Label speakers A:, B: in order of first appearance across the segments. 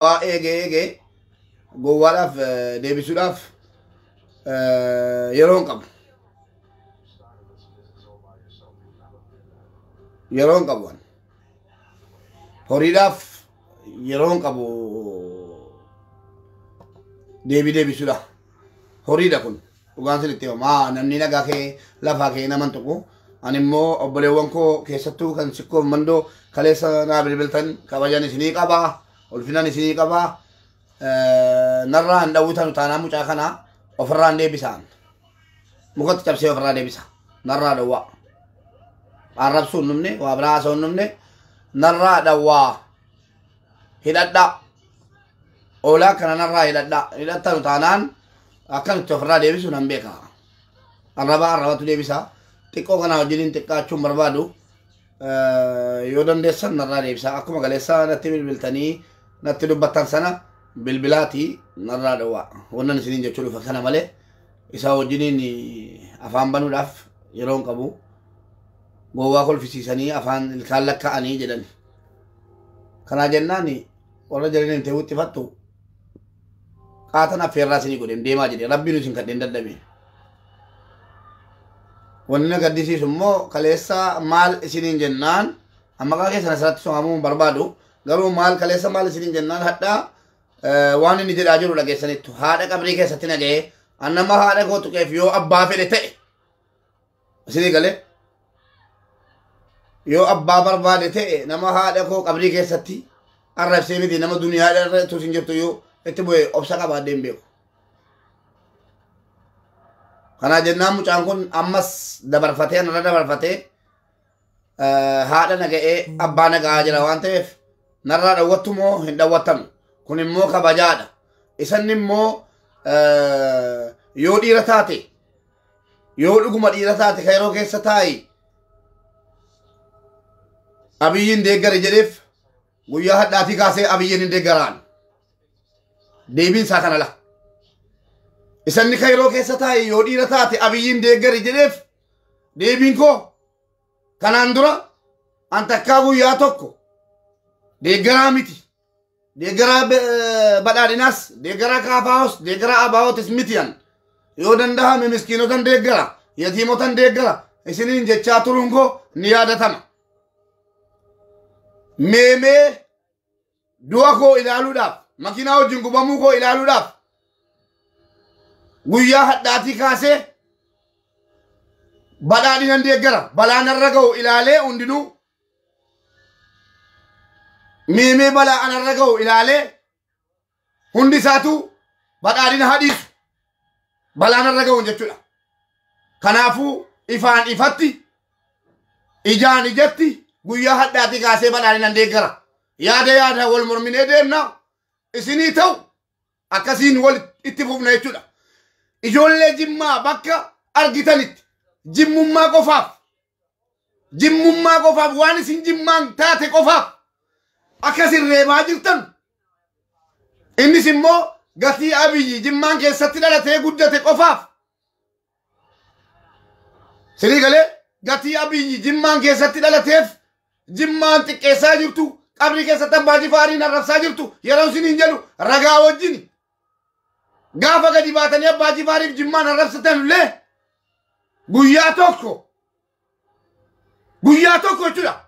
A: eege gowwaadhaaf deebisuudhaaf yeroon qabu. Yeroon qabu horiidhaaf yeroon qabu deebisuudha. Horiidha kun dhugaan sinitti himaa namni nagaa kee lafaa kee naman tuqu. Ani immoo obboleewwan koo keessattuu kan sikkoof mandoo kaleessa naa bilbiltan kabajan isinii qabaa. Ulfinan isinii qabaa. Narraa hin dhawwitan utaanaa mucaa kanaa ofirraa hin deebisaan. Mukatti cabsee ofirraa deebisa. Narraa dhawwaa. Arrabsuu hin dhumne, waa biraa haasa'uu hin dhumne. Narraa dhawwaa. Hidhadhaa. Oolaa kana narraa hidhadhaa. Hidhattan utaanaan akkamitti ofirraa deebisuun hin beeka. Arrabatu deebisa. Xiqqoo kana wajjiniin xiqqaachuun barbaadu. Yoo dandeessan narraa deebisa. Akkuma galeessaa natti bilbiltanii natti dubbattan sana bilbilaati narraa dhawwaa. Wannan isiniin jechuu dhufa kana malee isaa wajjiniin afaan banuudhaaf yeroon qabu. Gowwaa kolfisiisanii afaan ilkaan lakka'anii jedhan. Kanaa jennaan warra jiraniin ta'uu itti fattu qaatan affeerraa isinii godheen deemaa jedhe rabbiin isin kadheen dadhabe. Wanni na gaddisiisu immoo kaleessa maal isiniin jennaan maqaa keessan asirratti somamuun barbaadu garuu maal kaleessa maal isiniin jennaan hadhaa waan inni jedhaa jiru dhageessanittu haadha qabrii keessatti naga'ee annama haadha koo tuqeef yoo abbaa fedhe ta'e isinii galee yoo abbaa barbaade ta'e nama haadha koo qabrii keessatti arrabsee miti nama duniyaa irra tuusin jirtu yoo itti bu'e obsa qabaadde hin beeku. Kanaa jennaan mucaan kun ammas dabarfatee narra dabarfatee haadha naga'ee abbaa naga'aa jira waan ta'eef narraa dhawwattu moo hin dhawwattamu. Kun immoo kabajaadha. Isan immoo yoo dhiira taate yoo dhuguma dhiira taate ka yeroo keessa taa'i abiyyiin deeggare jedheef guyyaa hadhaatii kaasee abiyyiin hin deeggaraan. Deebiin isaa kana la. Isanni ka yeroo keessa taa'i yoo dhiira taate abiyyiin deeggare jedheef deebiin koo kanaan dura an takkaa guyyaa tokko deeggaraa miti. Deeggaraa badhaadhinaas deeggaraa kaafaa'os deeggaraa abaa'otis mitiyan yoo danda'ame miskiinotan deeggara yatiimotan deeggara isiniin jechaa turuun koo ni yaadatama. Meemee du'a koo ilaaluudhaaf makiinaa wajjin gubamuu koo ilaaluudhaaf guyyaa hadhaatii kaasee badhaadhinan deeggara balaan irra ga'u ilaalee hundinuu meemee balaa anarra ga'u ilaalee hundi isaatu badhaadhina hadhiisu balaan irra ga'u jechuudha. Kanaafuu ifaan ifatti ijaan ijatti guyyaa hadhaatii kaasee badhaadhinan deeggara. Yaada wal morminee deemna isinii ta'u akkasiin wal itti fufna jechuudha. Ijoollee Jimmaa bakka argitanitti jimmummaa qofaaf waan isin Jimmaan taate qofaaf akkasin reebaa jirtan. Innis immoo gatii Abiyyi Jimmaan keessatti dhalatee guddate qofaaf. Sirii galee gatii Abiyyi Jimmaan keessatti dhalateef Jimmaan xiqqeessaa jirtu qabrii keessatti abbaa Jifaariin arrabsaa jirtu yeroo isiniin jedhu ragaa wajjin gaafa gadi baatanii abbaa Jifaariif Jimmaan arrabsatan illee guyyaa tokko jechuudha.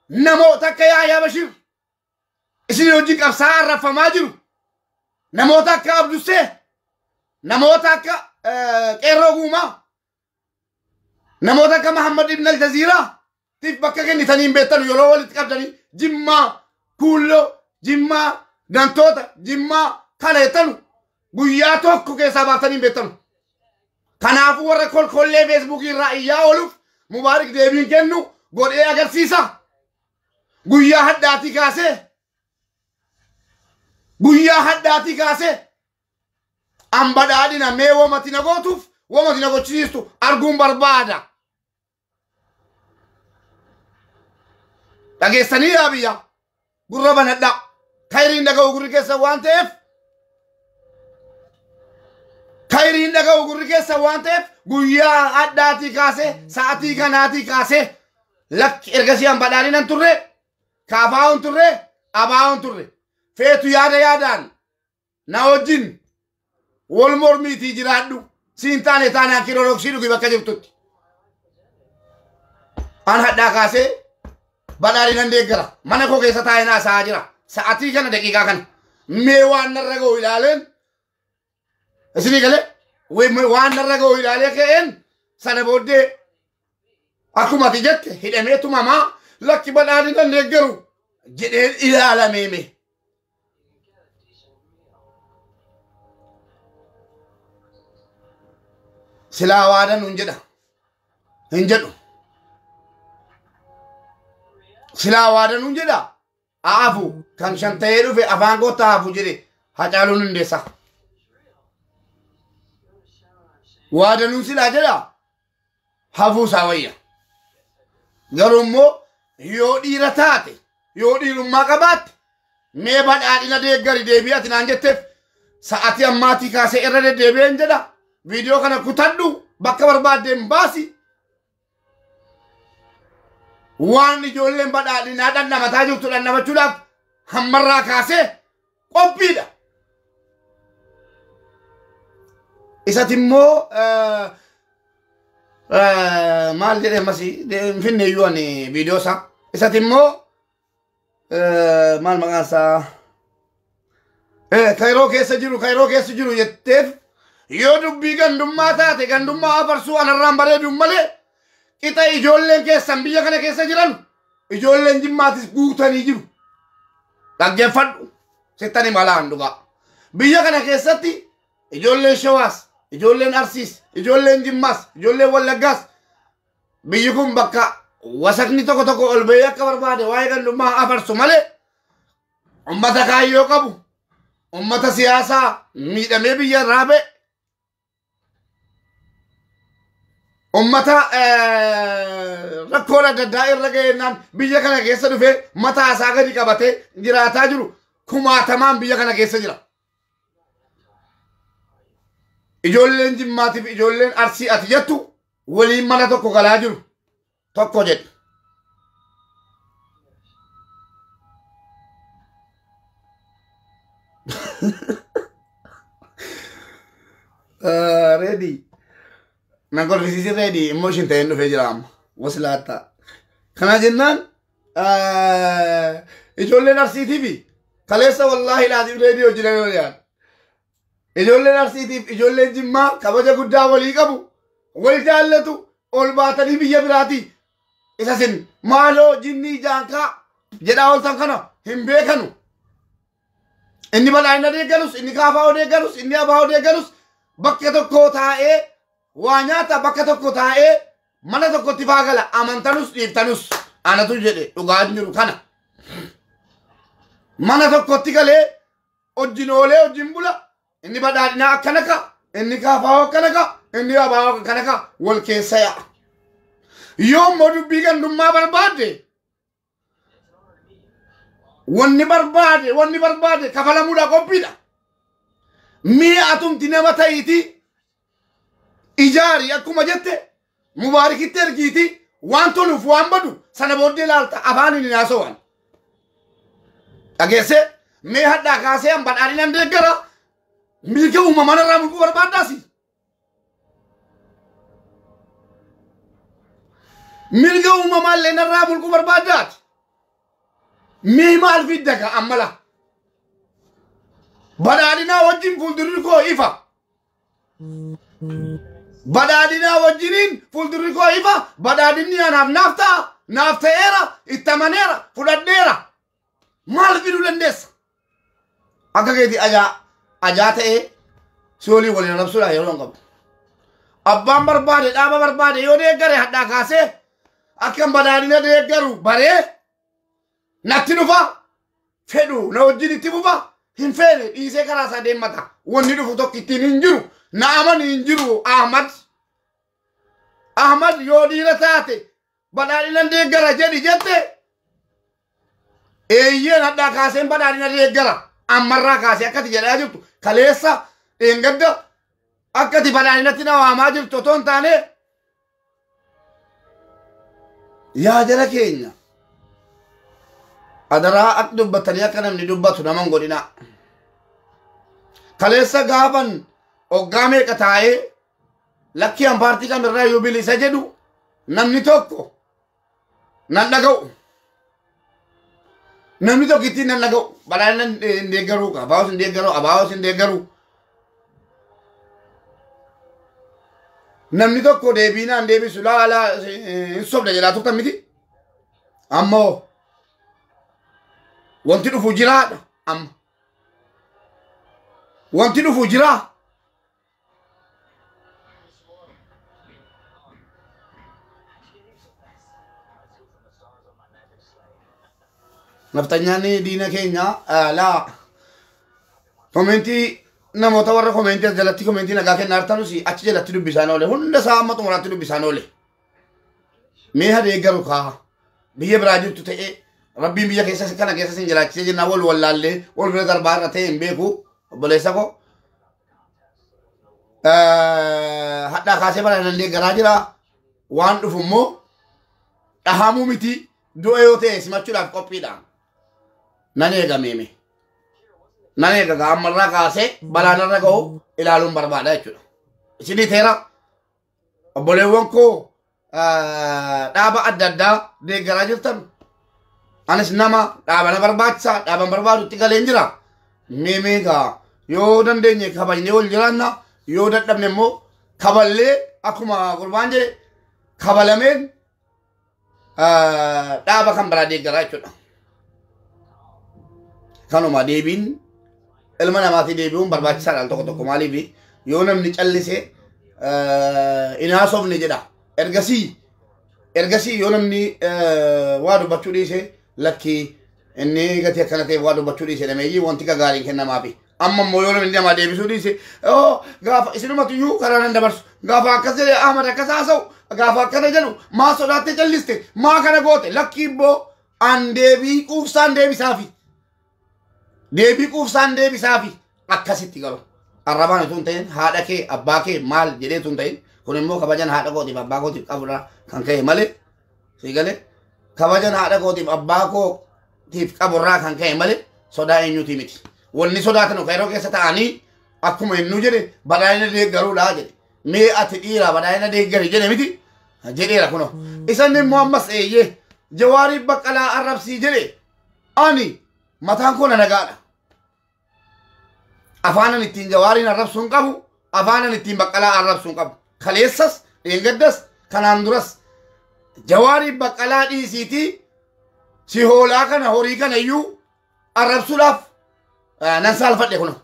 A: Namoota akka Yaayaa Bashir isin wajjin qabsaa arrabfamaa jiru. Namoota akka Abdussee, namoota akka Qeerroo Guumaa, namoota akka Mahammad Ibn Al-Jaziiraa tiif bakka kennitanii hin beektanu yeroo walitti qabdanii Jimmaa Kuulloo, Jimmaa Gantoota, Jimmaa kaleettanu guyyaa tokko keessaa baaftanii hin beektanu. Kanaafuu warra kolkollee Feesbuukii irraa iyyaa ooluuf Mubaarik deebiin kennu godhee agarsiisa. Guyyaa hadhaatii kaasee an badhaadhina mee wamati na gootuuf wamati na gochisiistu arguun barbaada. Dhageessanii yaa biyya gurra banadha. Kayriin dhaga'u gurri keessa waan ta'eef guyyaa hadhaatii kaasee sa'atii kanaatii kaasee lakki ergasii an badhaadhinan turre kaafaa'uun turre abaa'uun turre feetu yaadaan na wajjin wal mormiitii jiraadhu siin taane taanaan kirooloksii dhugi bakka jirtutti an hadhaa kaasee badhaadhinan deeggara mana koo keessa taa'inaa sa'aa jira sa'atii kana daqiiqaa kana mee waan narra ga'u ilaaleen isinii galee waan narra ga'u ilaalee ka'een sana booddee akkuma ati jette hidhameetu mamaa lakki badhaadhinan deeggaru jedheen ilaalameeme. Silaa waadan hin jedha hin jedhu silaa waadan hin jedha aafu kan shan ta'ee dhufe afaan goota aafu jedhe Hacaaluun Hundeessaa waadanuun silaa jedha hafuu isaa wayya garuu immoo yoo dhiira taate yoo dhiirummaa qabaatte mee badhaadhina deeggari deebii ati naan jetteef sa'atii ammaatii kaasee irra deddeebi'een jedha video kana kutadhu bakka barbaadeen baasi waan ijoolleen badhaadhinaa dhandhamataa jirtu dhandhamachuudhaaf hammarraa kaasee qophiidha. Isati immoo maal jedhee masi finne iyyuu ani video isaa isati immoo maal maqaan isaa kayroo keessa jiru jetteef yoo dubbii gandummaa taate gandummaa afarsuu anarraan bareeduun malee qixa ijoolleen keessan biyya kana keessa jiran ijoolleen jimmaatis guutanii jiru dhaggeeffadhu sittani malaan dhugaa biyya kana keessatti ijoolleen shawaas ijoolleen arsiis ijoolleen jimmaas ijoolleen wallaggaas biyyi kun bakka wasakni tokko tokko ol bahee akka barbaade waa'ee gandummaa afarsu malee ummata kaayyoo qabu ummata siyaasaa miidhamee biyya irraa ba'e ummata rakkoon adda addaa irra ga'eenaan biyya kana keessa dhufee mataa isaa gadi qabatee jiraataa jiru kumaatamaan biyya kana keessa jira. Ijoolleen jimmaatiif ijoolleen arsii ati jettu waliin mana tokko galaa jiru tokko jedhu. Ready. Nan kolfisiisin ready emotion ta'een dhufee jira amma wasilaatta kana jennaan ijoolleen arsiitiifi kaleessa wallaahi laatiif reedii hojjetame waliin ijoolleen arsiitiif ijoolleen jimmaa kabaja guddaa walii qabu wal jaallatu ol baatanii biyya biraati isa sin maaloo jinnii jaankaa jedhaa ooltan kana hin beekanu inni badhaadhina deeggarus inni kaafaa deeggarus inni abaa deeggarus bakka tokko taa'ee waa nyaata bakka tokko taa'ee mana tokkotti faagala amantanus dhiiftanus anatu jedhe dhugaa jiru kana mana tokkotti galee wajjin oolee wajjin bula inni badhaadhinaa akkana ka inni kaafaa akkana ka inni abaa akkana ka wal keessa yaa'a yoo immoo dubbii gandummaa barbaadde wanni barbaade kafalamuudha qophiidha mi'a atumti nama ta'iiti ijaari akkuma jette mubaarikitti ergiiti waan toluuf waan badu sana booddee laalta afaan inni naasowan dhageesse mee hadhaa kaasee an badhaadhinan deeggara mirga uumamaa irraa mulquu barbaaddaasi mirga uumamaa illee irraa mulquu barbaaddaati mee maal fiddaka ammala badhaadhinaa wajjin fuuldurri koo ifa badhaadhinaa wajjiniin fuuldurri koo ifa badhaadhinni anaaf naaf ta'eera itti amaneera fudhadheera maal fiduu dandeessa akka keeti ajaa ta'ee soolii waliin rabsuudhaan yeroo hin qabu abbaan barbaade dhaaba barbaade yoo deeggare hadhaa kaasee akkan badhaadhina deeggaru baree natti dhufa fedhu na wajjin itti bufa hin feene dhiisee karaa isaa deemmata wanni dhufu tokko ittiin hin jiru na amani hin jiru Ahmad yoo dhiira taate badhaadhina deeggara jedhi jette eeyyeen hadhaa kaaseen badhaadhina deeggara ammarraa kaasee akkati jedhaa jirtu kaleessa dheengadda akkati badhaadhinatti na waamaa jirtu otoo hin taane yaa jara keenya adaraa akka dubbatanii akka namni dubbatu naman godhina. Kaleessa gaafan hoggaa meeqa taa'ee lakkii an paartii kamirraa yoo bilisa jedhu namni tokko nan dhaga'u. Namni tokko ittiin nan dhaga'u. Badhaadhina hin deeggaruu, abaawus hin deeggaruu, abaawus hin deeggaruu. Namni tokko deebiinaan deebisu laala hin sobda jedhaa turtan miti. Ammoo wanti dhufu jiraadha amma. Wanti dhufu jiraa. Naftanyaan diina keenya laa komentii namoota warra komentii as jalatti komentii nagaa kennaa jirtanus achi jalatti dubbisaan oole hunda isaa amma xumuraatti dubbisaan oole. Mee haa deeggaru kaa biyya biraa jirtu ta'e rabbiin biyya keessa kana keessa sin jiraachisee jennaan wal wallaallee wal bira darbaa irra ta'e hin beeku obboleessa koo. Hadhaa kaasee bara nan deeggaraa jira waan dhufu immoo dhahamuu miti du'a yoo ta'e simachuudhaaf qophiidha. Nan eegameeme. Nan eegaga ammarraa kaasee balaanarra ga'u ilaaluun barbaada jechuudha. Isinii teera obboleewwan koo dhaaba adda addaa deeggaraa jirtan. Anis nama dhaabana barbaachisaa dhaaban barbaadutti galeen jira. Meemeegaa yoo dandeenye kabajnee wal jiraanna yoo dadhabne immoo kaballee akkuma gurbaan jedhe kabalameen dhaaba kan biraa deeggaraa jechuudha. Kanuma deebiin ilma namaatii deebi'uun barbaachisaadha al tokko tokko maaliif yoo namni callisee inaasofne jedha. Ergasii yoo namni waa dubbachuu dhiise lakkii inni gatii akkana ta'e waa dubbachuu dhiise dhameeyyii wanti gaariin kennamaafi. Amma immoo yoo namni namaa deebisuu dhiise gaafa isinumatu iyyuu karaa nan dabarsu gaafa akkas jedhee Ahmad akkas haasa'u gaafa akkana jedhu maa sodaattee calliste maa kana goote lakkii ibboo an deebii quufsaan deebisaafi. Deebii quufsaan deebisaafi akkasitti galu. Arrabaan utuu hin ta'in haadha kee abbaa kee maal jedhee utuu hin ta'in kun immoo kabajan haadha kootiif abbaa kootiif qaburraa kan ka'e malee sii galee kabajan haadha kootiif abbaa kootiif qaburraa kan ka'e malee sodaa eenyuutii miti. Wanni sodaatan yeroo keessa ta'anii akkuma innuu jedhe badhaadhina deeggaruudhaa jedhe. Mee ati dhiiraa badhaadhina deeggari jedhe miti jedheera kuno. Isan immoo ammas eeyyee Jawaarii Baqqalaa arrabsii jedhe ani mataan koo na nagaadha. Afaanan ittiin Jawaariin arrabsuun qabu afaanan ittiin Baqqalaa arrabsuun qabu. Kaleessas dheengaddas kanaan duras Jawaarii Baqqalaa dhiisiitii si hoolaa kana horii kana iyyuu arrabsuudhaaf nan saalfadhe kuno.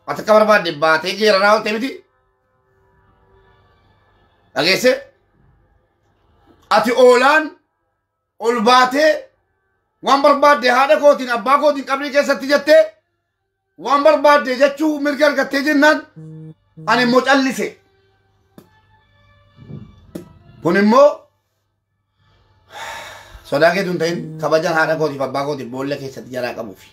A: Ati akka barbaadde baatee geeraraa oolte miti. Dhageesse ati oolaan ol baatee waan barbaadde haadha kootiin abbaa kootiin qabrii keessatti jettee waan barbaadde jechuu mirga argattee jennaan ani immoo callise. Kun immoo sodaa keetu hin ta'in kabajan haadha kootiif abbaa kootiif boolla keessatti jaraa qabuufi.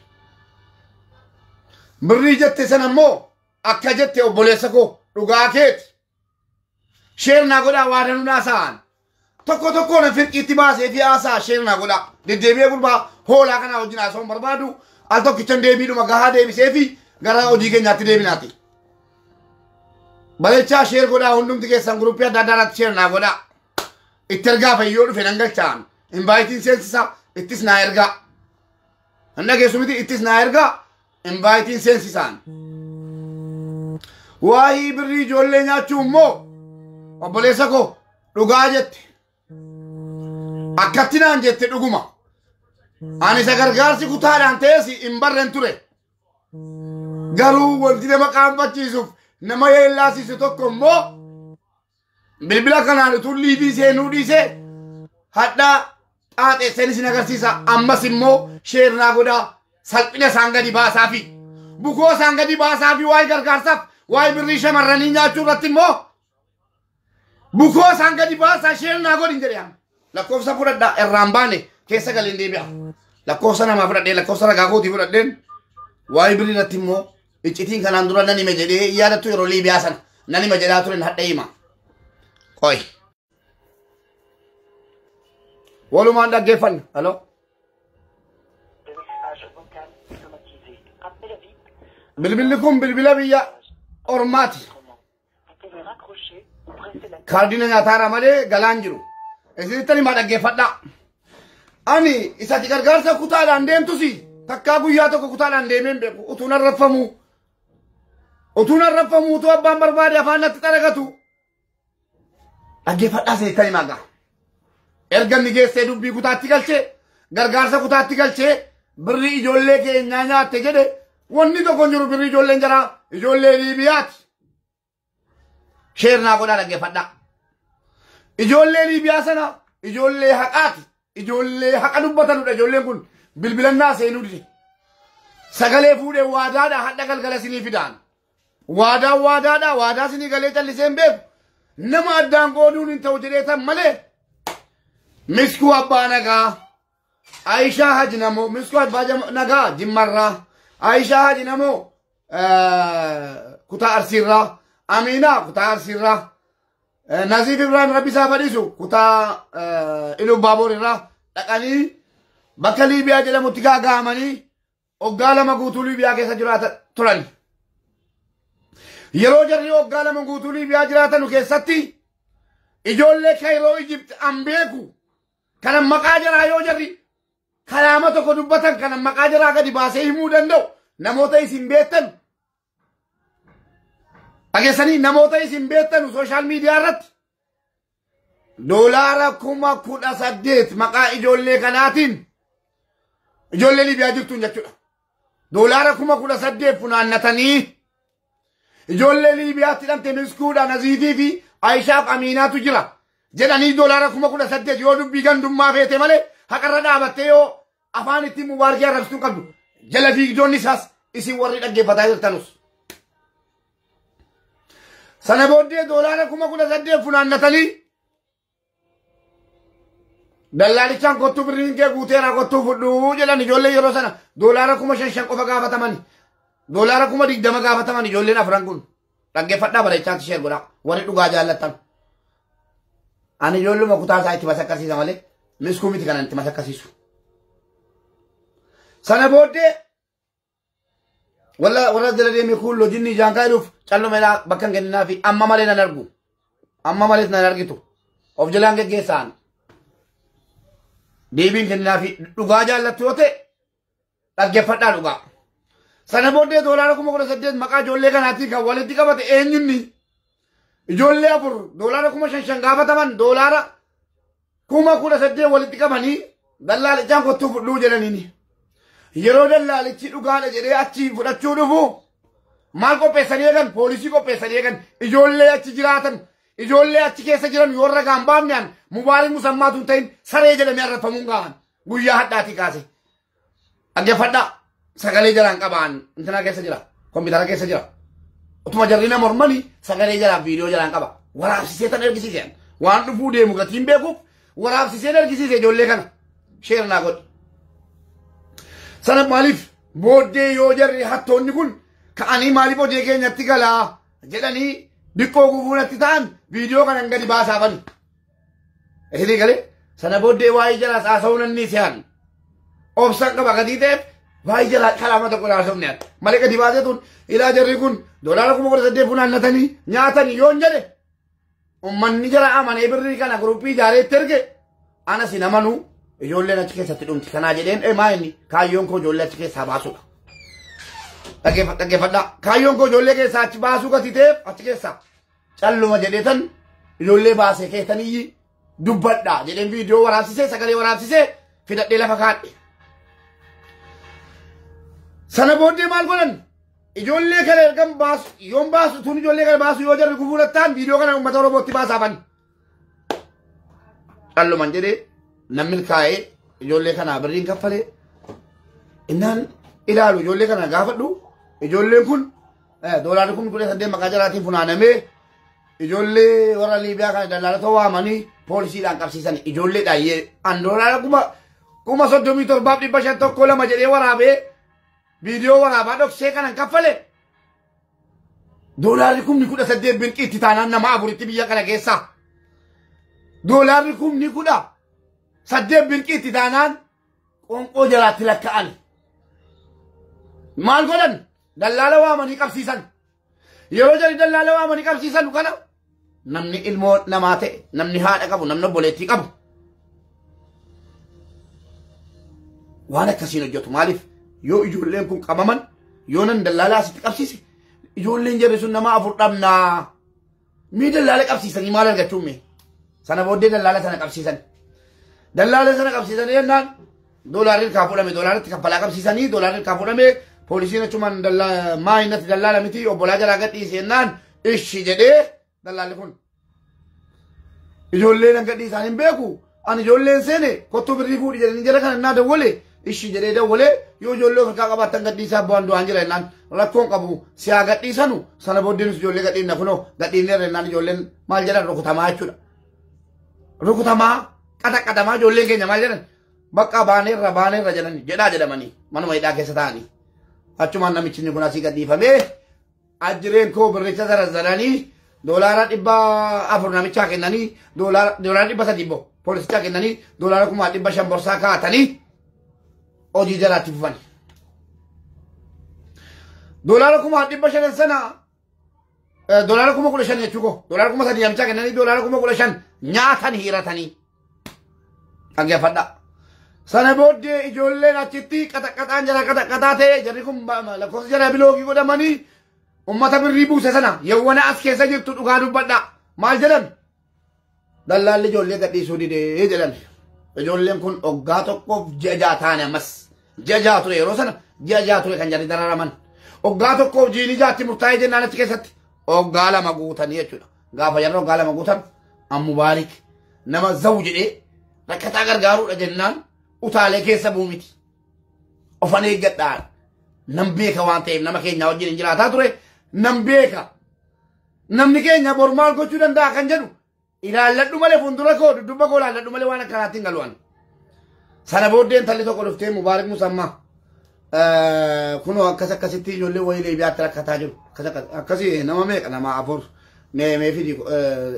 A: Birrii jette sana immoo akka jette obboleessa koo dhugaa keeti. Sheernaa godhaa waa danuu naasa'an. Tokko tokkoon firqiitti baasee fi haasaa sheernaa godhaa. Deddeebi'ee gurbaa hoolaa kanaa wajjin haasa'uun barbaadu al tokkichan deebiidhuma gahaa deebisee fi gara hojii keenyaatti deebinaati. Balechaa sheer godhaa hundumti keessan guruppii adda addaarratti sheernaa godhaa. Itti ergaa fayyoo dhufe nan galchaan. Invaayitiin seensisaa ittis naa ergaa. Hin dhageessu miti ittis naa ergaa. Invaayitiin seensisaan. Waa'ee birrii ijoollee nyaachuu immoo obboleessa koo dhugaa jette. Akkatti naan jette dhuguma. Ani isa gargaarsi kutaadhaan ta'es hin barreen ture. Garuu wanti nama qaanfachiisuuf nama yeellaasisu tokko immoo bilbila kanaan utuu liivii seenuu dhiisee hadhaa xaaxeesseen isin agarsiisa. Ammas immoo sheernaa godhaa salphina isaan gadi baasaafi bukoo isaan gadi baasaafi waa'ee gargaarsaaf waa'ee birrii shamarranii nyaachuu irratti immoo bukoo isaan gadi baasaa sheernaa godhin jedhe. Lakkoofsa fudhadhaa irraan baane keessa galiin deebi'a. Lakkoofsa namaa fudhadhee lakkoofsa ragaa kootii fudhadheen waa'ee birrii irratti immoo iccitiin kanaan dura nan hime jedhee yaadattu yeroo liibiyaa sana nan hime jedhaa turen hadha hima. Qoy. Walumaan dhaggeeffanna. Halo. Bilbilli bilbila biyya ormaati. Kaardina nyaataara malee galaan jiru. Isinittani maa dhaggeeffadhaa. Ani isatti gargaarsa kutaadhaan deemtusi. Takkaa guyyaa tokko kutaadhaan deemeen beeku. Utuun arraffamu. Utuun arraffamu utuu abbaan barbaade afaan natti xaragatu. Dhaggeeffadhaa isinittani maagaa. Erga inni geessee dubbii kutaatti galchee gargaarsa kutaatti galchee birrii ijoollee keenyaa nyaatte jedhe wanni tokko hin jiru birrii ijoolleen jaraa ijoollee Liibiyaati. Sheernaa godhaa dhaggeeffadhaa. Ijoollee Liibiyaa sana ijoollee haqaati. Ijoollee haqa dubbatanudha ijoolleen kun bilbilannaa seenuu dide. Sagalee fuudhee waadaadha hadha galgala sinii fidaan. Waadaadha waadaa sinii galee calliseen beeku. Nama addaan qooduun hin ta'u jedheetan malee. Miskuu abbaa nagaa. Aishaa haji namoo miskuu abbaa nagaa jimmarraa. Aishaa haji namoo kutaa arsiirraa. Aminaa kutaa arsiirraa. Naziif Ibrahim Rabbi isaa fadhiisu kutaa Iluu Baaboorraa dhaqanii bakka Liibiyaa jedhamutti gaaga'amanii waggaa 2 guutuu Liibiyaa keessa jiraatan turan. Yeroo jarri waggaa 2 guutuu Liibiyaa jiraatan keessatti ijoollee Kaayiroo Ijipt an beeku kanan maqaa jaraa yoo jarri kalaama tokko dubbatan kanan maqaa jaraa gadi baasee himuu danda'u namoota isin beektan. Dhageessanii namoota isin beektan sooshaal miidiyaa irratti $18,000 maqaa ijoollee kanaatiin ijoollee Liibiyaa jirtuun jechuudha. $18,000 funaannatanii ijoollee Liibiyaatti hidhamte miskuudha Naziifii fi Aishaaf Aminaatu jira jedhanii $18,000 yoo dubbii gandummaa feete malee haqarra dhaabattee yoo afaan ittiin mubaarkii arrabsituu qabdu jala fiigdoonni isaas isin warri dhaggeeffataa jirtanus. Sana booddee $18,000 funaannatanii dallaalichaan kottuu birriin kee guuteera kottuu fudhuu jedhan ijoollee yeroo sana $5,500 qofa gaafataman $20,000 gaafataman ijoolleen afran kun dhaggeeffadhaa bareechaatti ishee godhaa warri dhugaa jaallattan. Ani ijoolluma kutaa isaa itti masakkasiisa malee miskuu miti kanan itti masakkasiisu. Sana booddee warra jala deemee kuulloo jinni ijaan kaa'iluuf callumeedhaa bakka hin kenninaa fi amma malee nan argu. Amma malees nan argitu. Of jalaan geggeessaan. Deebiin kenninaa fi dhugaa jaallattu yoo ta'e dhaggeeffadhaa dhugaa. Sana booddee $18,000 maqaa ijoollee kanaatii kan walitti qabate eenyunni ijoollee 4 $5,500 gaafataman $18,000 walitti qabanii dallaalichaan kottuu fudhuu jedhaniini. Yeroo dallaalichi dhugaadha jedhee achi fudhachuu dhufu maal qopheessanii eegan poolisii qopheessanii eegan ijoollee achi jiraatan ijoollee achi keessa jiran yoo ragaan baafnaan mubaarik musammaatu hin ta'in saree jedhamee arrafamuun gahan guyyaa hadhaatii kaase. Dhaggeeffadhaa sagalee jalaan qabaan intanaa keessa jira kompiitara keessa jira. Utuma jarrina mormanii sagalee jalaan viidiyoo jalaan qaba. Waraabsisee tan ergisiiseen waan dhufuu deemu gatiin beekuuf waraabsiseen ergisiise ijoollee kana sheernaa godhi. Sana maaliif booddee yoo jarri hattoonni kun ka'anii maaliif hojii keenyatti galaa jedhanii dhiqqoo gubuunatti ta'an viidiyoo kanan gadi baasaafan. Ehirii galee sana booddee waa'ee jalaas haasa'uu nanni se'an. Obsan qaba gatii ta'eef waa'ee jalaa kalaama tokko haasa'uun yaadda. Malee gadi baasee tun ilaa jarri kun $18,000 funaannatanii nyaatanii yoon jedhe ummanni jara amanee birrii kana guruppii ijaareetti erge ana sin amanuu ijoolleen achi keessatti dhumti kanaa jedheen maa inni kaayyoon koo ijoollee achi keessaa baasuudha. Dhaggeeffadhaa kaayyoon koo ijoollee keessaa achi baasuu gati ta'eef achi keessaa calluma jedheetan ijoollee baasee keessanii dubbadhaa jedheen viidiyoo waraabsisee sagalee waraabsisee fidadhee lafa kaadhe. Sana booddee maal godhan ijoollee kana ergan baasu yoon baasu tun ijoollee kana baasu yoo jarri gubuunattaan viidiyoo kana uummata Oromootti baasaafan. Calluman jedhee namni kaa'ee ijoollee kanaa birriin kaffalee innaan ilaalu ijoollee kana gaafadhu ijoolleen kun $18,000 maqaa jalaatiin funaanamee ijoollee warra Liibiyaa kana dallaalota waamanii poolisiidhaan qabsiisan ijoollee dhaayyee an $37,500 jedhee waraabee viidiyoo waraabaa dhoksee kanan kaffale $18,000 birqii itti taanaan nama 4 biyya kana keessaa $18,000 birqii itti taanaan qonqoo jalaatti lakka'an maal godhan Dallaala waamanii qabsiisan. Yeroo jari dallaala waamanii qabsiisan kana namni ilmoo namaa ta'e, namni haadha qabu, namni obboleettii qabu. Waan akkasiin hojjetu maaliif yoo ijoolleen kun qabaman yoo nan dallaalaa asitti qabsiise ijoolleen jarri sun nama afur dhabnaa. Mii dallaala qabsiisanii maal argachuun mee? Sana booddee dallaala sana qabsiisan. Dallaala sana qabsiisan jennaan doolaarri kaa fudhame doolaarratti kaffalaa qabsiisanii doolaarri kaa fudhame poolisiin achumaan maayinatti dallaala miti obbolaa jalaa gadhiise jennaan ishi jedhee dallaalli kun. Ijoolleen an gadhiisaan hin beeku. Ani ijoolleen seene kottuu birrii fuudhi jedhanii jara kana innaa dawwale ishi jedhee dawwale yoo ijoollee ofirkaa qabaattan gadhiisaa bu'aan du'aan jira jennaan rakkoon qabu siyaa gadhiisanu sana booddeenus ijoollee gadhiisna kunoo gadhiisneerra jennaan ijoolleen maal jedhan rukutamaa jechuudha. Rukutamaa qaxaqatamaa ijoolleen keenya maal jedhan bakka baaneerra jedhaa jedhamanii manuma hidhaa keessa taa'anii achumaan namichi kun asii gadhiifamee ajjireen koo birricha zarazzaranii doolaara 400 namichaa kennanii doolaara 300 poolisichaa kennanii doolaara 500 borsaa kaa'atanii hojii jalaatti fufan. Doolaara 500 sana doolaara 15,000 jechuuko doolaara 3,000 namichaa kennanii doolaara 15,000 nyaatan hiiratanii. Dhaggeeffadha. Sana booddee ijoolleen achitti qaxaqaxaan jala qaxaqaxaa ta'e jarri kun lakkoofsa jala biloogii godhamanii ummata birrii buuse sana yawwana as keessa jirtu dhugaa dubbadha. Maal jedhan? Dallaalli ijoollee gadhiisuu didee jedhan. Ijoolleen kun waggaa tokkoof ji'a ja'a taane ammas. Ji'a ja'a ture yeroo sana ji'a ja'a ture kan jarri dararaman. Waggaa tokkoof jiini jaatti murtaa'ee jennaan achi keessatti waggaa 2 guutanii jechuudha. Gaafa jarri waggaa 2 guutan Mubaarik nama zawu jedhee rakkataa gargaaruudha jennaan utaalee keessa buumiti. Ofan eeggadhaan nam beeka waan ta'eef nama keenya wajjin hin jiraataa ture nam beeka. Namni keenya bor maal gochuu danda'a kan jedhu ilaalladhu malee fuuldura koo dudduuba koo ilaalladhu malee waan akkanaatti hin galu'an. Sana booddeen talli tokko dhuftee Mubaarik Musammaa kunoo akkasitti ijoollee wayii Liibiyaatti rakkataa jiru. Akkasii nama meeqa nama 4 mee fidii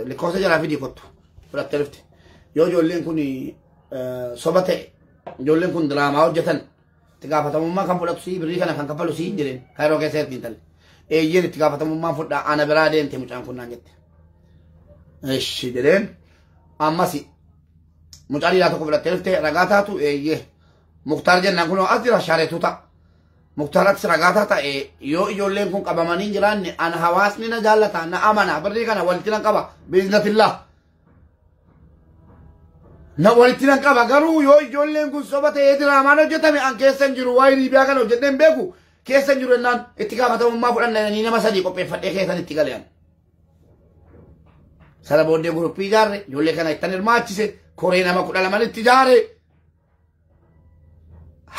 A: lakkoofsa jalaa fidii kottu fudhattee dhufte. Yoo ijoolleen kun soba ta'e ijoolleen kun diraamaa hojjetan itti gaafatamummaa kan fudhatu sii birrii kana kan kaffalu sii jedheen kaayiroo keessa ittiin talle. Eeyyeen itti gaafatamummaa fudhaa ana biraa deemte mucaan kun naan jette. Eshi jedheen ammas mucaa dhiiraa tokko fudhattee dhufte ragaa taatu eeyyee Muktaar jennaan kunoo as jira shaareetu ta'a. Muktaaratti ragaa taata yoo ijoolleen kun qabamanii jiraanne ana hawaasni na jaallata na amana birrii kana walitti nan qaba biiznatillaa. Na walitti nan qaba garuu yoo ijoolleen kun soba ta'ee diraamaan hojjetame an keessa hin jiru waa'ee Liibiyaa kana hojjedhee hin beeku keessa hin jiru jennaan itti gaafatamummaa fudhannanii nama 3 qopheeffadhee keessan itti galean. Sana booddee guruppii ijaarre ijoollee kana ittan hirmaachise koree nama 12 itti ijaare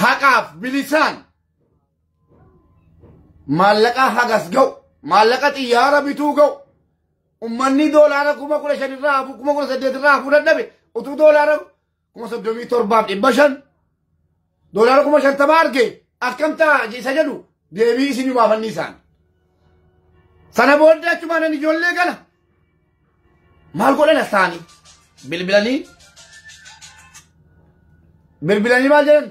A: haqaaf bilisaan maallaqa hagas ga'u maallaqa xiyyaara bituu ga'u ummanni doolaara 15,000 irraa 18,000 irraa fudhadhabe utuu doolaara 37,500 doolaara 50,000 arge akkam ta'a isa jedhu deebii isin baafanni isaan. Sana booddee achumaan ijoollee kana maal godhan astaanii bilbilanii maal jedhan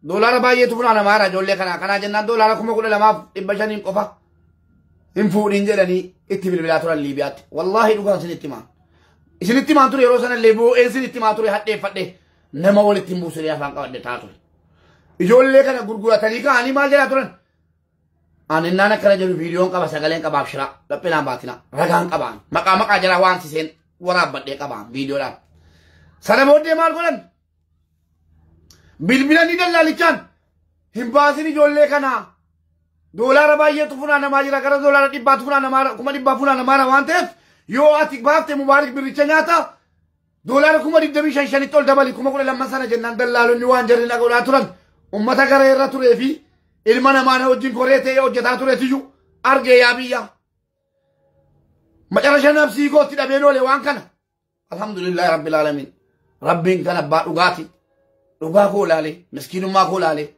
A: doolaara baay'eetu funaana maara ijoollee kanaa jennaan doolaara 12,500 qofa hin fuudhin jedhanii itti bilbilaa turan Liibiyaatti. Wallaahi dhugaan isinitti maan ture yeroo sana illee boo'een isinitti maan ture hadheeffadhe nama walitti hin buusanii afaan qabadhe taa ture. Ijoollee kana gurguratanii ka'anii maal jedhaa turan? Ani naan akkana jedhu viidiyoon qaba sagaleen qabaaf shiraa dhaphinaan baatina ragaan qabaan maqaa jala waan siseen waraabbadhee qabaan viidiyoodhaan. Sana booddee maal godhan? Bilbilanii dallaalichaan hin baasin ijoollee kanaa doolaara baay'eetu funaanamaa jira gara doolaara 100 funaanamaa 100 funaanamaa waan ta'eef yoo ati baafte Mubaarik birricha nyaata doolaara 25,000 ol dabali 12,000 sana jennaan dallaalonni waan jarri dhagodhaa turan ummata gara irra turee fi ilma namaa wajjin koree ta'ee hojjetaa tureetiyyuu argee yaa biyya. Macarasha nafsii gootti dhabeen oole waan kana. Alhamdulillahi rabbil alamin. Rabbiin kan abbaa dhugaati. Dhugaa koo laalee miskiinummaa koo laalee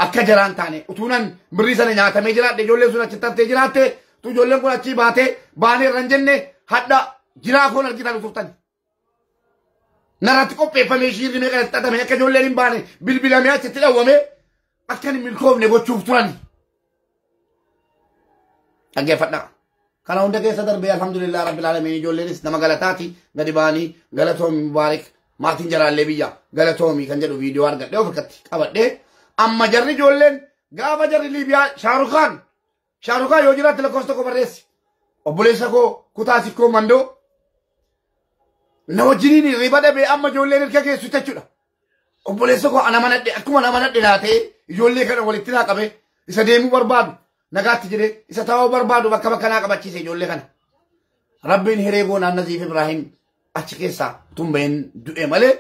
A: akka jaraan taane utuunan birrii sana nyaatamee jiraadhe ijoolleen sun achi tattee jiraatte tu ijoolleen kun achi baatee baanee irra hin jenne hadda jiraa koon argitan turtan. Narratti qopheeffamee shiirri meeqa xaxamee akka ijoolleen hin baane bilbilamee achitti dhawwamee akka hin milkoofne gochuuf turani. dhaggeeffadhaa. Kana hunda keessa darbee alhamdulillah rabbil alamin ijoolleenis nama galataati gadi ba'anii galatoomi mubaarik maatiin jaraallee biyya galatoomi kan jedhu viidiyoo argadhee ofirratti qabadhee amma jarri ijoolleen gaafa jarri Liibiyaa Shaarukaan yoo jiraatti lakkoofsa tokko barreessi obboleessa koo kutaa sikkoo mandoo na wajjiniin riba dhabee amma ijoolleen hirka geessu jechuudha. Obboleessa koo ana manadhe akkuma nama nadhe laatee ijoollee kana walitti naa qabe isa deemuu barbaadu nagaatti jedhee isa taa'uu barbaadu bakka naa qabachiise ijoollee kana. Rabbiin hireeboo Naziif Ibrahim achi keessaa tumbeen du'e malee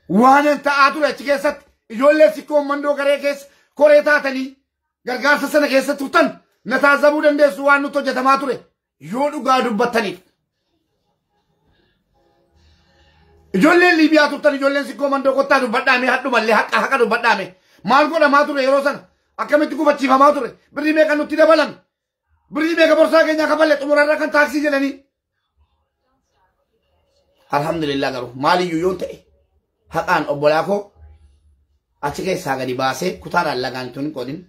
A: waan ta'aa ture achi keessatti ijoollee sikkoo mandoo garee keessa koree taatanii gargaarsa sana keessa turtan na taasisuu dandeessu waan nutti hojjetamaa ture yoo dhugaa dubbattaniif. Ijoolleen Liibiyaa turtan ijoolleen sikkoo mandoo kottaa dubbadhaame hadhumallee haqa dubbadhaame maal godhamaa ture yeroo sana akkamitti gufachiifamaa ture birrii meeqa nutti dabalan birrii meeqa borsaa keenyaa kafalle xumurarra kan taaksii jedhanii. Alhamdulillah garuu maaliyyuu yoon ta'e haqaan obbolaa koo achi keessaa gadi baasee kutaadhaan lagaan tun qodin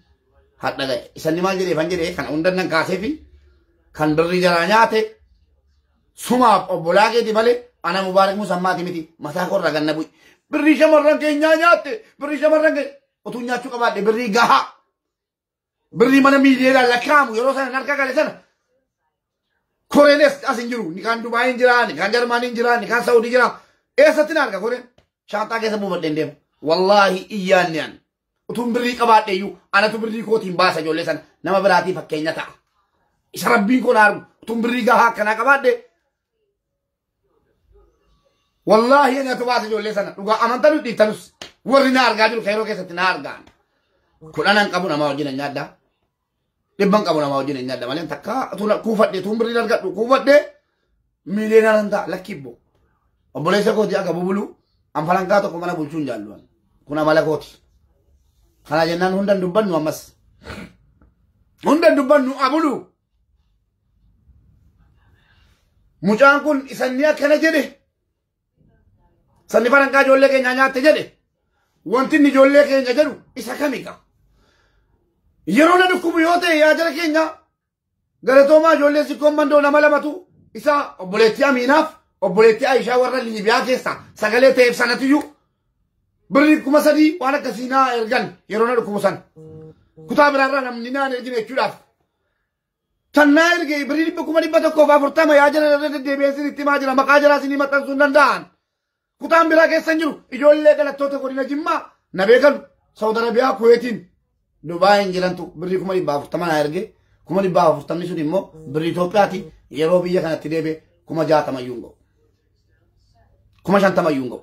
A: hadha ga'e isanni maal jedhee fan jedhee kan hundannan kaasee fi kan birrii jaraa nyaate sumaaf obbolaa keeti malee ana mubaarak musammaati miti mataa korra ganna bu'i birrii shamarran keenyaa nyaatte birrii shamarran keenya utuu nyaachuu qabaadhe birrii gahaa birrii mana miiliyoonaan lakkaa'amu yeroo sana harka gale sana koreenes as hin jiru ni kan Dubaayin jira ni kan Jarmaniin jira ni kan Saawudii jira eessatti na arga koreen shaantaa keessa buufadheen deema wallaahi iyyaanni an utuun birrii qabaadhe iyyuu anatu birrii kootiin baasa ijoollee sana nama biraatii fakkeenya ta'a isa rabbiin kun argu utuun birrii gahaa akkanaa qabaadhe wallahi ani atu baasa ijoollee sana dhugaa amantan dhiittanus warri na argaa jiru kayroo keessatti na argaan kudhanan qabu nama wajjin nyaadda dhibban qabu nama wajjin nyaadda malee takka kuufadhe tuun birrii argadhu kuufadhe miiliyoonaan ta'a lakkibbo obboleessa kooti akka bubulu anfalangaa tokko mana bulchuun jaalluwan kun amala kooti kana jennaan hundan dubbannu ammas hundan dubbannu abulu mucaan kun isanni akkana jedhe sanni farankaa ijoollee keenya nyaatte jedhe wanti inni ijoollee keenya jedhu isa kamiqa yeroo na dhukkubu yoo ta'e yaa jara keenya galatoomaa ijoollee sikkoo mandoo nama lamatu isa obboleettii Amiinaaf obboleettii Aishaa warra Liibiyaa keessa sagalee ta'eef sanatiyyuu birrii 3,000 waan akkasii naa ergan yeroo na dhukkubu san kutaa biraarraa namni naan ergine jechuudhaaf tan naa erge birrii 140 yaa jara deddeebi'een itti maa jira maqaa jaraa isinii maxxansuu hin danda'an kutaan biraa keessa hin jiru ijoollee galattoota godina Jimmaa na beekan Saawud Arabiyaa Kuweetiin Dubaayin jirantu birrii 140 naa erge 140 sun immoo birrii Itoophiyaati yeroo biyya kanatti deebi'e 60 iyyuu ga'u 50 iyyuu ga'u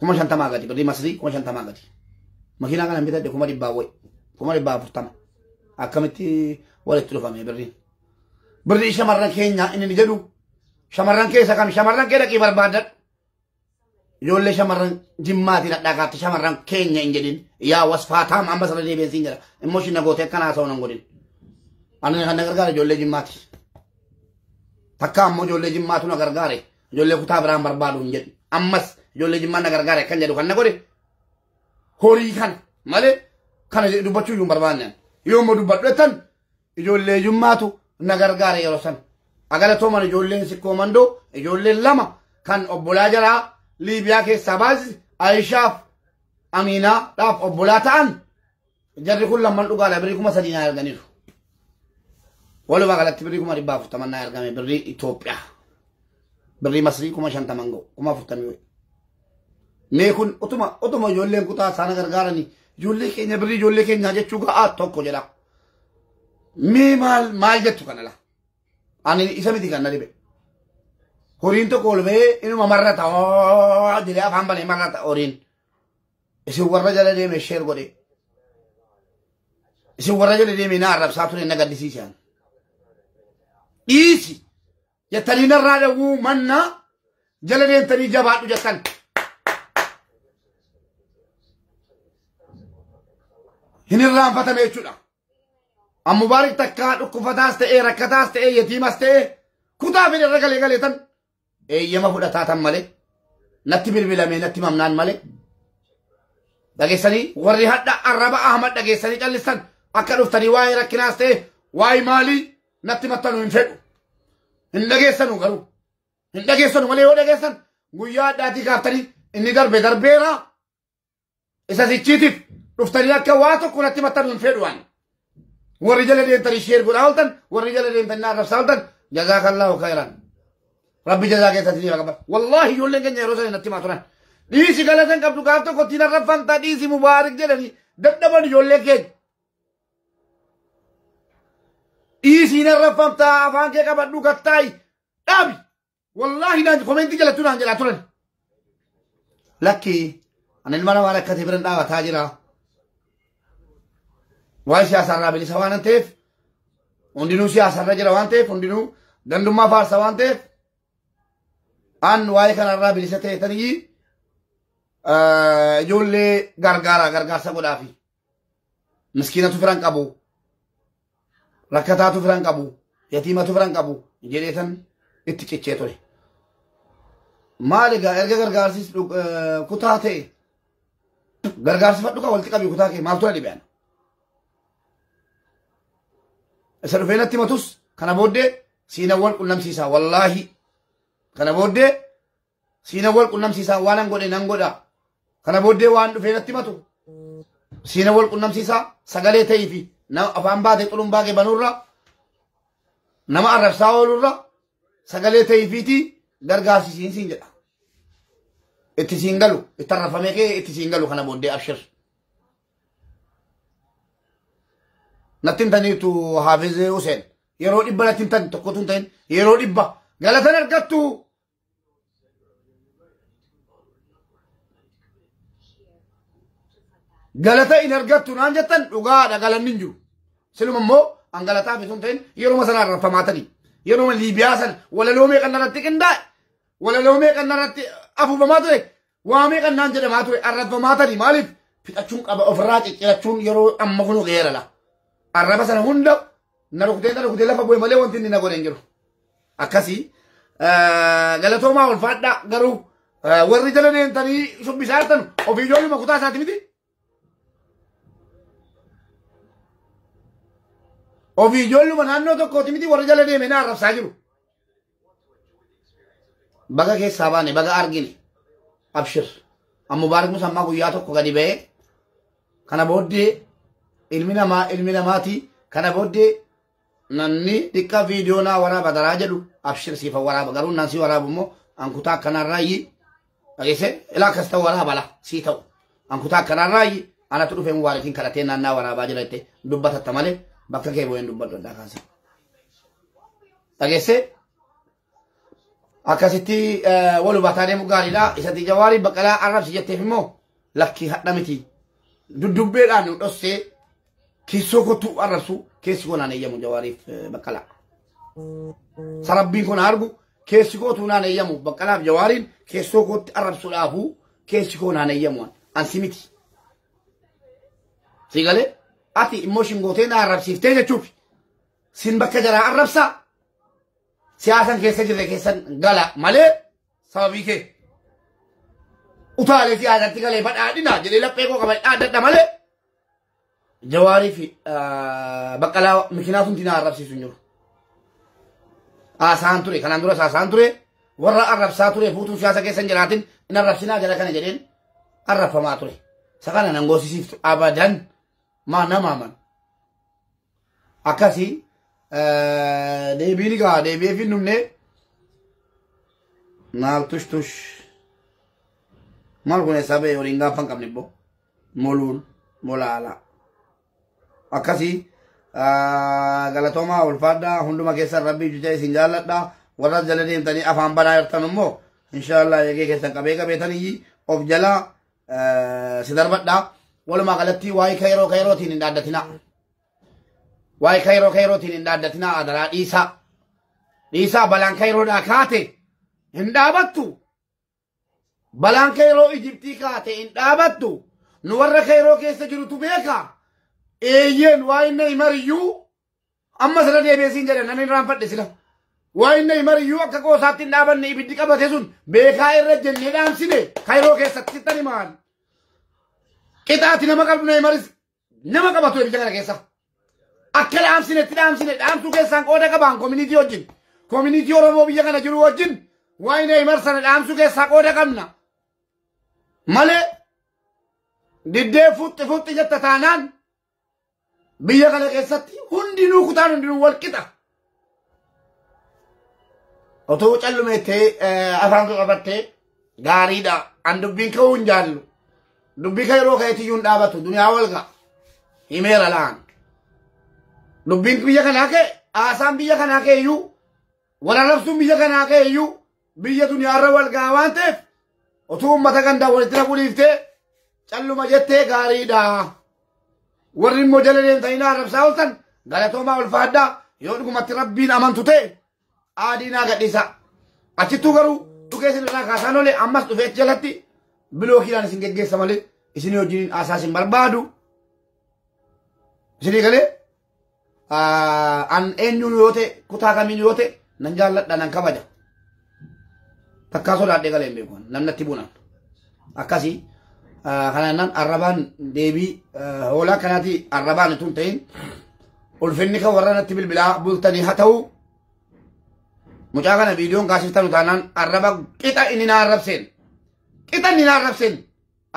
A: 50 gadi birrii Masrii 50 gadi makiinaa kana bitadhe 140 akkamitti walitti dhufame birrii shamarran keenya inni jedhu shamarran keessa kam shamarran kee dhaqii barbaadadhu ijoollee shamarran Jimmaati dhaqaatti shamarran keenya hin jedhin yaa wasfaataa amma sana deebiinsiin jira immoo shinna gootee akkana haasa'u nan godhin ani kan na gargaare ijoollee Jimmaati takka ammoo ijoollee Jimmaatu na gargaare ijoollee kutaa biraan barbaadu hin jedhu ammas ijoollee Jimmaan na gargaare kan jedhu kan na godhe horii kana malee kana dubbachuu iyyuu hin barbaanne yoommoo dubbadhu jettan ijoollee Jimmaatu na gargaare yeroo san agalatooman ijoolleen sikkoo mandoo ijoolleen lama kan obbolaa jaraa Liibiyaa keessaa baasise Aishaaf Amiinaadhaaf obbolaa ta'an jarri kun lamman dhugaadha birrii 3,000 naa erganiiru walumaa galatti birrii 140 naa ergame birrii Itoophiyaa birrii Masrii 50 ga'u 40 mee kun utuma ijoolleen kutaa isaan gargaaranii ijoollee keenya birrii ijoollee keenyaa jechuu ga'aa tokko jedha mee maal jettu kana la ani isa miti kan na dhibe horiin tokko ol ba'ee inuma marrata jedhee afaan banee marrata horiin isin warra jala deeme sheer godhe isin warra jala deeme na arrabsaa ture na gaddisiisan dhiisi jettanii narraa dhawuu manna jala deemtanii jabaadhu jettan hin irraanfatame jechuudha amma baarik takkaa dhukkufataas ta'ee rakkataas ta'ee yatiimas ta'ee kutaa fedhe irra galee tan eeyyama fudhataa tan malee natti bilbilamee natti mamnaan malee dhageessanii warri hadha arraba Ahmad dhageessanii callistan akka dhuftanii waa'ee rakkinaas ta'e waa'ee maalii natti maxxanu hin fedhu. Hin dhageessanu garuu. Hin dhageessanu malee yoo dhageessan guyyaa addaatii kaaftanii inni darbeera. Isa sichiitiif dhuftanii akka waa tokko natti maxxanu hin fedhu waan. Warri jala deemtanii sheer godhaa ooltan, warri jala deemtanii arrabsaa ooltan, jazaakallahu khayran. Rabbi jazaa keessatti ni qaba. Wallaahi ijoolleen keenya yeroo sana natti himaa turan. Dhiisi galatan qabdu gaaf tokko ittiin arrabfamtaa dhiisi mubaarik jedhanii dadhaban ijoollee keenya. Dhiisiin arrabfamtaa afaan kee qabadhu kattaayi dhaabi. Wallaahi naan komentii jalattuu naan jedhaa turan. Lakkii ani ilma namaa rakkatee biran dhaabataa jira. Waa'ee siyaasarraa bilisa waan ta'eef hundinuu siyaasarra jira waan ta'eef hundinuu gandummaa faarsa waan ta'eef an waa'ee kanarraa bilisa ta'etanii ijoollee gargaarsa godhaafi. Miskiinatu firan qabu. Rakkataatu firan qabu. Yatiimatu firan qabu. Jedheetan itti cichee ture. Maal egaa erga gargaarsis kutaa ta'e gargaarsifadhu kan walitti qabii kutaa kee maaltu na dhibeen. Isa dhufee natti matus kana booddee siinawwan qunnamsiisaa wallaahi kana booddee siinawwan qunnamsiisaa waan an godhe nan godha. Kana booddee waan dhufee natti matu siinawwan qunnamsiisaa sagalee ta'ii fi afaan baatee xulumbaa kee banuurra nama arrabsaa oolurra sagalee ta'ii fiitii gargaarsisiin siin jedha. Itti siin galu itti arrafamee kee itti siin galu kana booddee abshir. Natti himtaniitu Haafiz Huseen yeroo dhibba natti himtan tokkotu hin ta'in yeroo dhibba galatan argattu. Galata in argattu naan jettan dhugaadha galanni hin jiru. Siluma immoo an galataa fi sun ta'in yeroo sana arrafamaatanii yeroo Liibiyaa sana walaloomee kan narratti qindaa'e walaloomee kan narratti afuufamaa ture waamee kan naan jedhamaa ture arrafamaatanii maaliif fixachuun qaba ofirraa ciccirachuun yeroo amma kunu geerala. Arraba sana hunda na rukutee lafa bu'e malee wanti inni na godhe hin jiru. Akkasii galatoomaa ulfaadhaa garuu warri jala deemtanii shubbisaa jirtan ofii ijoolluma kutaa isaati miti. Ofii ijoolluma naannoo tokkooti miti warri jala deeme na arrabsaa jiru. Baga keessaa baane baga argine abshir. Amma Mubaarak Musammaa guyyaa tokko gadi ba'ee kana booddee ilmi namaati kana booddee namni xiqqaa viidiyoo naa waraaba daraa jedhu abshir siifa waraaba garuu naan si waraabu immoo ankutaa akkanarraa yi dhageesse ilaa akkas ta'u waraabala sii ta'u ankutaa akkanarraa yi anatu dhufee Mubaarakiin kadhatee naannaa waraabaa jira jettee dubbatatta malee bakka kee bu'een dubbadhu addaa kaasa. Dhageesse akkasitti wal hubataa deemu gaariidha. Isatti Jawaarii Baqqalaa arrabsi jetteef immoo lakkii hadha miti dudubbeedhaan nu dhossee keessoo kottu arrabsu keessi koo naan eeyyamu Jawaariif Baqqalaa. Sarabbiin kun argu keessi kootu naan eeyyamu Baqqalaaf Jawaariin keessoo kootti arrabsuudhaafu keessi koo naan eeyyamu ansi miti. Si galee ati immoo shingootee na arrabsiiftee jechuuf sin bakka jaraa arrabsaa siyaasan keessa jirre keessan gala malee sababii kee utaalee siyaasatti galee badhaadhina jedhee laphee koo qaba dhaadadha malee Jawaarii fi Baqqalaa makiinaa sun na arrabsiisu hin jiru. Haasaan ture kanaan dura haasaan ture warra arrabsaa ture fuutuu siyaasa keessa hin jiraatin in arrabsinaa jala kana jedheen arrafamaa ture. Isa kana nan goosisiiftu abadan maa namaaman. Akkasii deebiin gaa deebi'ee fi numne maal tush maal kun eessaa ba'e waliin gaafa hin qabne immoo moluun molaalaa. Akkasii galatoomaa ulfaadhaa hunduma keessan rabbii jujaa isin jaalladhaa warra jala deemtanii afaan banaa jirtan immoo inshaallah eegee keessan qabeetanii of jalaa si darbadhaa. Walumaa galatti waa'ee kayrootiin hin dhaaddatinaa. Waa'ee kayrootiin hin dhaaddatinaa adaraa dhiisaa balaan kayroodhaa kaate hin dhaabattu. Balaan kayroo Ijiptii kaate hin dhaabattu. Nu warra kayroo keessa jirutu beekaa. Eeyyeen waa inni himariyyuu amma sana deebiisiin jedhan nan irraan fadhe sila. Waa inni himariyyuu akka qoosaatti hin dhaabanne ibiddi qabate sun beekaa irra jennee dhaamsine kayroo keessatti sittani maal. Qixaati nama qabdu na himaris nama qabatu ibidda kana keessa. akka dhaamsinetti dhaamsuu keessaan qooda qabaan community wajjin community Oromoo biyya kana jiru wajjin waa'ee Neymar sana dhaamsuu keessaa qooda qabna malee diddee fuuxxi jetta taanaan biyya kana keessatti hundinuu kutaan hundinuu wal qixa otoo callumeettee afaan qabattee gaariidha an dubbiin ka'uu hin jaallu dubbii ka yeroo ka'eetiyyuu hin dhaabatu duniyaa walga himeera laan dubbiin biyya kanaa ka'e haasaan biyya kanaa ka'e iyyuu wararrabsuun biyya kanaa ka'e iyyuu biyya duniyaarra walgaa waan ta'eef otoo ummata gandaa walitti naquliiftee calluma jettee gaariidha warri immoo jala deemtanii arrabsaa ooltan galatoomaa ulfaadhaa yoo dhugumatti rabbiin amantu ta'e aadiinaa gadhiisa achittuu garuu dhugee isin irraa kaasaan olee ammas dhufee jalatti bilookiidhaan isin geggeessa malee isinii wajjin haasaa isin barbaadu isinii galee an eenyuun yoo ta'e kutaa kamiin yoo ta'e nan jaalladha nan kabaja takkaa sodaadhee galee hin beeku namnatti buunan akkasii kanaan arrabaan deebii hoolaa kanaati arrabaan itun ta'in ulfinni kan warra natti bilbilaa bultanii haa ta'u mucaa kana viidiyoon kaasiftanu taanaan arraba qixa inni na arrabseen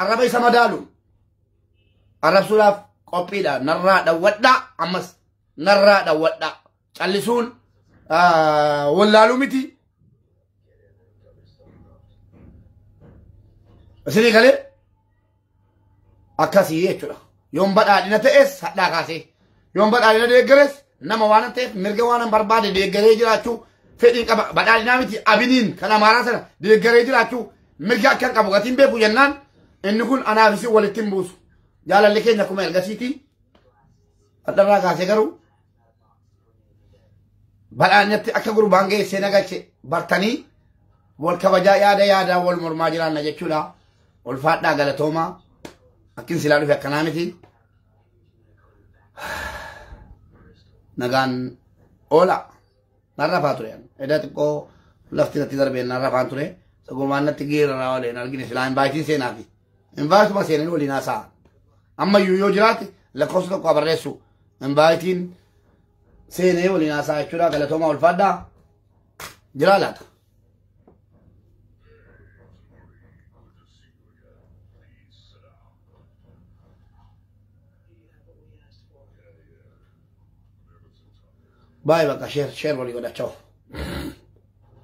A: arraba isa madaalu arrabsuudhaaf qophiidha narraa dhawwadhaa ammas narraa dhawwadhaa callisuun wallaaluu miti isinii galee akkasii jechuudha yoon badhaadhina ta'es hadhaa kaasee yoon badhaadhina deeggares nama waan ta'eef mirga waan barbaade deeggaree jiraachuu fedhiin qaba badhaadhinaa miti abiniin kan amaaraa sana deeggaree jiraachuu mirga akkan qabu gatiin beeku jennaan inni kun anaaf isin walitti hin buusu jaalalli keenya akkuma ergasiitii hadharraa kaasee garuu badhaadhinatti akka gurbaan geessee nagalche bartanii wal kabajaa yaada wal mormaa jiraanna jechuudha ulfaadhaa galatoomaa akkin silaa dhufe akkanaa miti nagaan oola narrafaa ture edda xiqqoo lafti natti darbeen narrafaan ture sagumaan natti geeraraa oleen argine silaa invaayitiin seenaafi invaayituma seenanii waliin haasa'a ammayyuu yoo jiraate lakkoofsa tokko barreessu invaayitiin seenee waliin haasa'a jechuudha galatoomaa ulfaadhaa jiraa laata باي بقى شير ولي ولا تشوف